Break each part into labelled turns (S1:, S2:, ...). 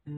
S1: Hello,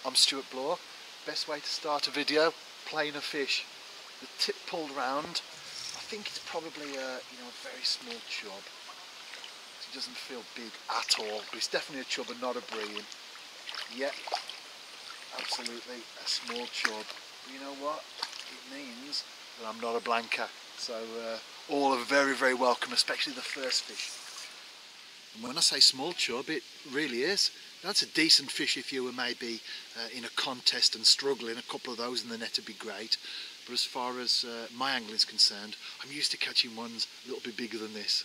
S1: I'm Stuart Bloor. Best way to start a video, playing a fish. The tip pulled round. I think it's probably a very small chub. It doesn't feel big at all, but it's definitely a chub and not a bream. Yep, absolutely a small chub. But you know what? It means that I'm not a blanker. So all are very, very welcome, especially the first fish. And when I say small chub, it really is. That's a decent fish if you were maybe in a contest and struggling. A couple of those in the net would be great. But as far as my angling is concerned, I'm used to catching ones a little bit bigger than this.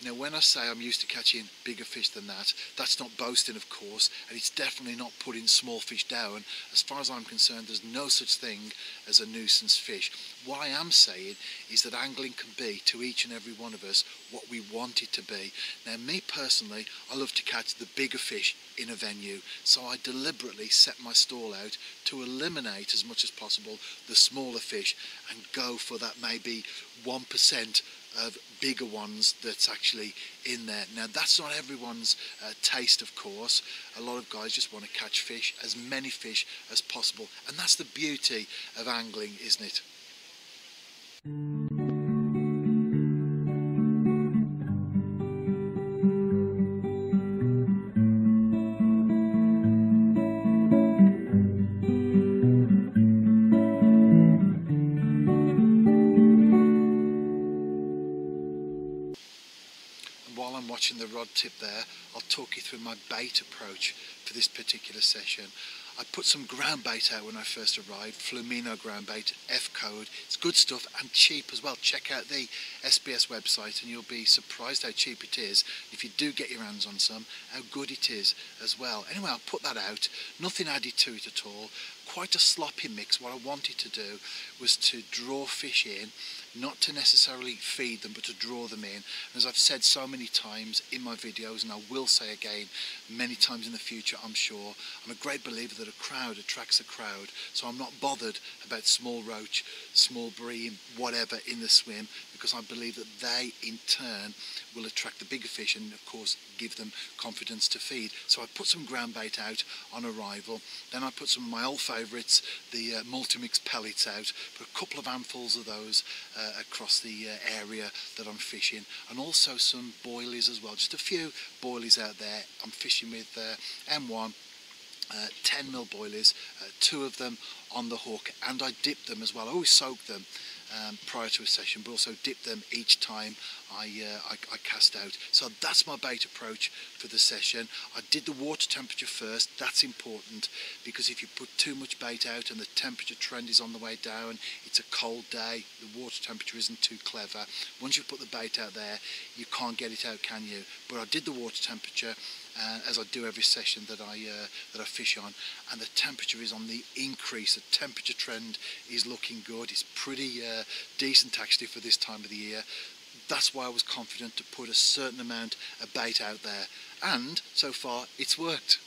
S1: Now when I say I'm used to catching bigger fish than that, that's not boasting of course, and it's definitely not putting small fish down. As far as I'm concerned, there's no such thing as a nuisance fish. What I am saying is that angling can be, to each and every one of us, what we want it to be. Now me personally, I love to catch the bigger fish in a venue, so I deliberately set my stall out to eliminate as much as possible the smaller fish and go for that maybe 1% of bigger ones that's actually in there. Now that's not everyone's taste, of course. A lot of guys just want to catch fish, as many fish as possible, and that's the beauty of angling, isn't it? While I'm watching the rod tip there, I'll talk you through my bait approach for this particular session. I put some ground bait out when I first arrived, Flumino ground bait, F code. It's good stuff and cheap as well. Check out the SBS website and you'll be surprised how cheap it is. If you do get your hands on some, how good it is as well. Anyway, I'll put that out, nothing added to it at all. Quite a sloppy mix. What I wanted to do was to draw fish in, not to necessarily feed them, but to draw them in. And as I've said so many times in my videos, and I will say again many times in the future, I'm sure, I'm a great believer that a crowd attracts a crowd. So I'm not bothered about small roach, small bream, whatever in the swim, because I believe that they in turn will attract the bigger fish and of course give them confidence to feed. So I put some ground bait out on arrival, then I put some of my old favourites, the multi-mix pellets out, put a couple of handfuls of those across the area that I'm fishing, and also some boilies as well, just a few boilies out there. I'm fishing with M1 10mm boilies, 2 of them on the hook, and I dip them as well. I always soak them prior to a session, but also dip them each time I cast out. So that's my bait approach for the session. I did the water temperature first. That's important, because if you put too much bait out and the temperature trend is on the way down, it's a cold day, the water temperature isn't too clever. Once you put the bait out there, you can't get it out, can you? But I did the water temperature, as I do every session that I fish on, and the temperature is on the increase. The temperature trend is looking good. It's pretty decent actually for this time of the year. That's why I was confident to put a certain amount of bait out there, and so far it's worked.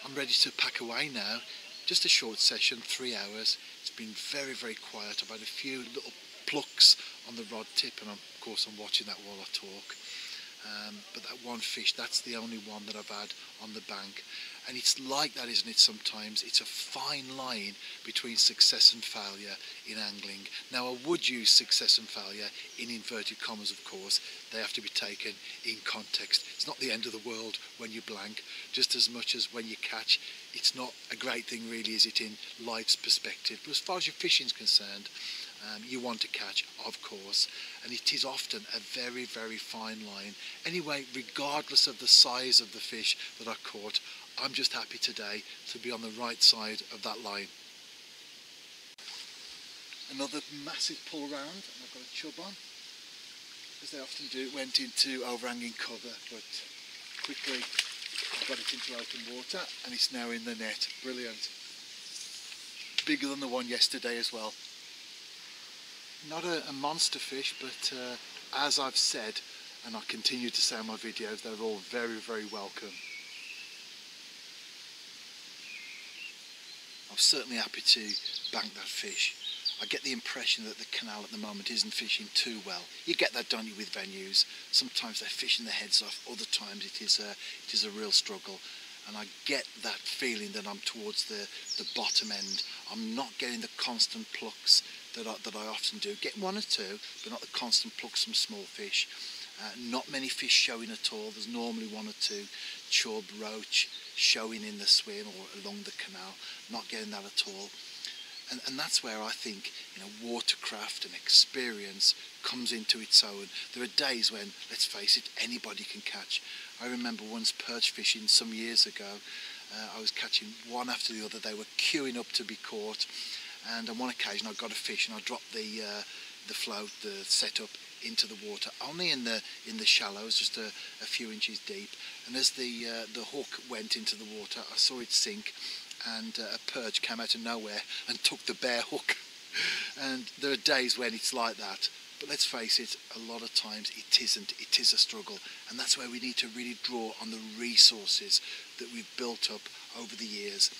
S1: I'm ready to pack away now. Just a short session, 3 hours. It's been very, very quiet. I've had a few little plucks on the rod tip, and of course I'm watching that while I talk. But that one fish, that's the only one that I've had on the bank. And it's like that, isn't it, sometimes? It's a fine line between success and failure in angling. Now, I would use success and failure in inverted commas, of course. They have to be taken in context. It's not the end of the world when you blank, just as much as when you catch. It's not a great thing really, is it, in life's perspective. But as far as your fishing's concerned, you want to catch, of course, and it is often a very, very fine line. Anyway, regardless of the size of the fish that I caught, I'm just happy today to be on the right side of that line. Another massive pull round, and I've got a chub on, as they often do. It went into overhanging cover, but quickly I got it into open water and it's now in the net. Brilliant. Bigger than the one yesterday as well. Not a monster fish, but as I've said, and I continue to say in my videos, they're all very, very welcome. I'm certainly happy to bank that fish. I get the impression that the canal at the moment isn't fishing too well. You get that, don't you, with venues? Sometimes they're fishing their heads off, other times it is a real struggle. And I get that feeling that I'm towards the bottom end. I'm not getting the constant plucks that I often do. Getting one or two, but not the constant plucks from small fish. Not many fish showing at all. There's normally one or two chub, roach showing in the swim or along the canal. Not getting that at all. And that's where I think, watercraft and experience comes into its own. There are days when, let's face it, anybody can catch. I remember once perch fishing some years ago. I was catching one after the other. They were queuing up to be caught, and on one occasion I got a fish and I dropped the float, the setup, into the water, only in the shallows, just a few inches deep. And as the hook went into the water, I saw it sink, and a perch came out of nowhere and took the bare hook. And there are days when it's like that, but let's face it, a lot of times it isn't. It is a struggle, and that's where we need to really draw on the resources that we've built up over the years.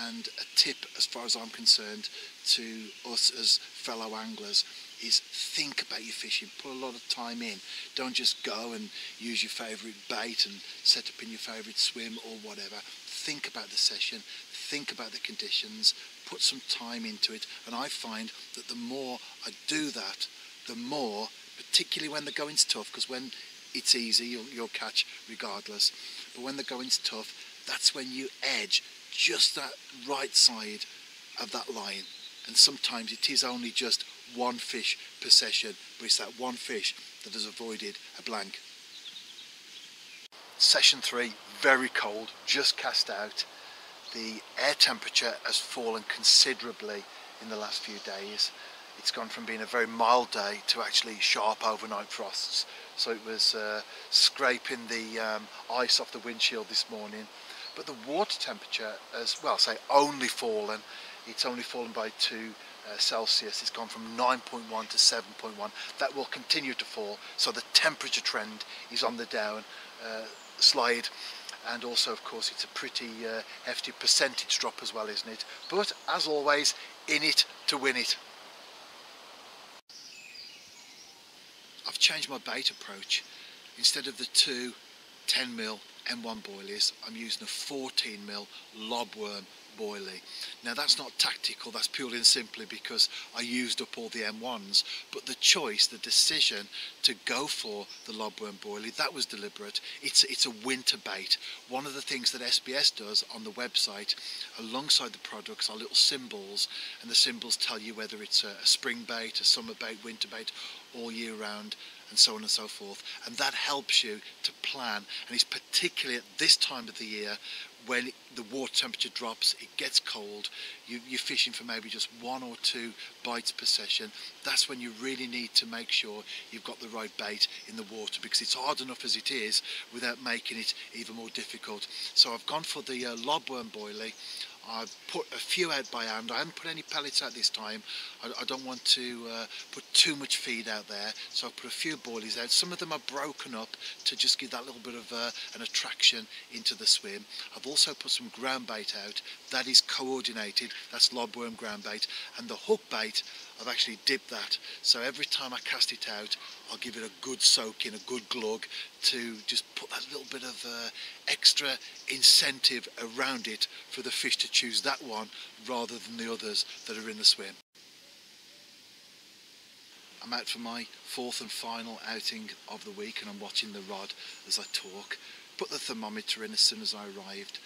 S1: And a tip, as far as I'm concerned, to us as fellow anglers is think about your fishing, put a lot of time in. Don't just go and use your favourite bait and set up in your favourite swim or whatever. Think about the session, think about the conditions, put some time into it, and I find that the more I do that, the more, particularly when the going's tough, because when it's easy you'll catch regardless, but when the going's tough, that's when you edge just that right side of that line. And sometimes it is only just one fish per session, but it's that one fish that has avoided a blank. Session 3, very cold, just cast out. The air temperature has fallen considerably in the last few days. It's gone from being a very mild day to actually sharp overnight frosts. So it was scraping the ice off the windshield this morning. But the water temperature has, well, say only fallen. It's only fallen by 2 Celsius. It's gone from 9.1 to 7.1. That will continue to fall. So the temperature trend is on the down slide. And also, of course, it's a pretty hefty percentage drop as well, isn't it? But as always, in it to win it. I've changed my bait approach. Instead of the 2 10mm M1 boilies, I'm using a 14mm lobworm boilie. Now that's not tactical, that's purely and simply because I used up all the M1s, but the choice, the decision to go for the lobworm boilie, that was deliberate. It's a winter bait. One of the things that SBS does on the website alongside the products are little symbols, and the symbols tell you whether it's a spring bait, a summer bait, winter bait, all year round, and so on and so forth, and that helps you to plan. And it's particularly at this time of the year when the water temperature drops, it gets cold, you're fishing for maybe just 1 or 2 bites per session. That's when you really need to make sure you've got the right bait in the water, because it's hard enough as it is without making it even more difficult. So I've gone for the lobworm boilie. I've put a few out by hand. I haven't put any pellets out this time. I don't want to put too much feed out there, so I've put a few boilies out. Some of them are broken up to just give that little bit of an attraction into the swim. I've also put some ground bait out. That is coordinated. That's lobworm ground bait. And the hook bait, I've actually dipped that. So every time I cast it out, I'll give it a good soak in, a good glug, to just put that little bit of extra incentive around it for the fish to choose that one rather than the others that are in the swim. I'm out for my 4th and final outing of the week, and I'm watching the rod as I talk. Put the thermometer in as soon as I arrived,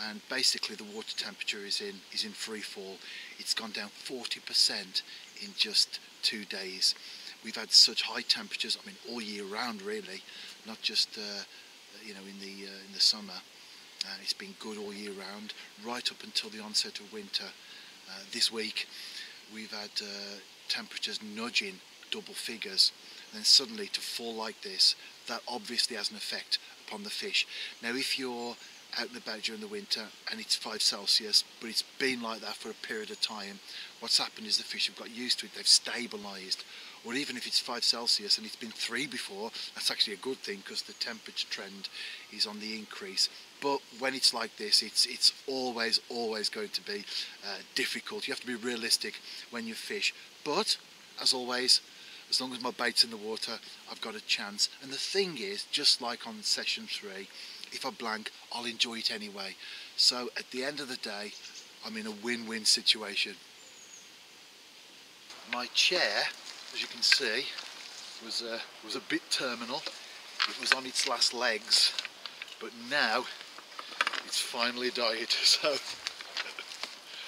S1: and basically the water temperature is in free fall. It's gone down 40% in just 2 days. We've had such high temperatures, I mean all year round really, not just you know, in the summer. It's been good all year round, right up until the onset of winter. This week we've had temperatures nudging double figures, and then suddenly to fall like this, that obviously has an effect upon the fish. Now if you're out and about during the winter and it's 5 Celsius, but it's been like that for a period of time, what's happened is the fish have got used to it, they've stabilised. Or even if it's 5 Celsius and it's been 3 before, that's actually a good thing because the temperature trend is on the increase. But when it's like this, it's always going to be difficult. You have to be realistic when you fish. But as always, as long as my bait's in the water, I've got a chance. And the thing is, just like on session 3, if I blank, I'll enjoy it anyway. So at the end of the day, I'm in a win-win situation. My chair, as you can see, was a bit terminal. It was on its last legs, but now it's finally died. So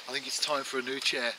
S1: I think it's time for a new chair.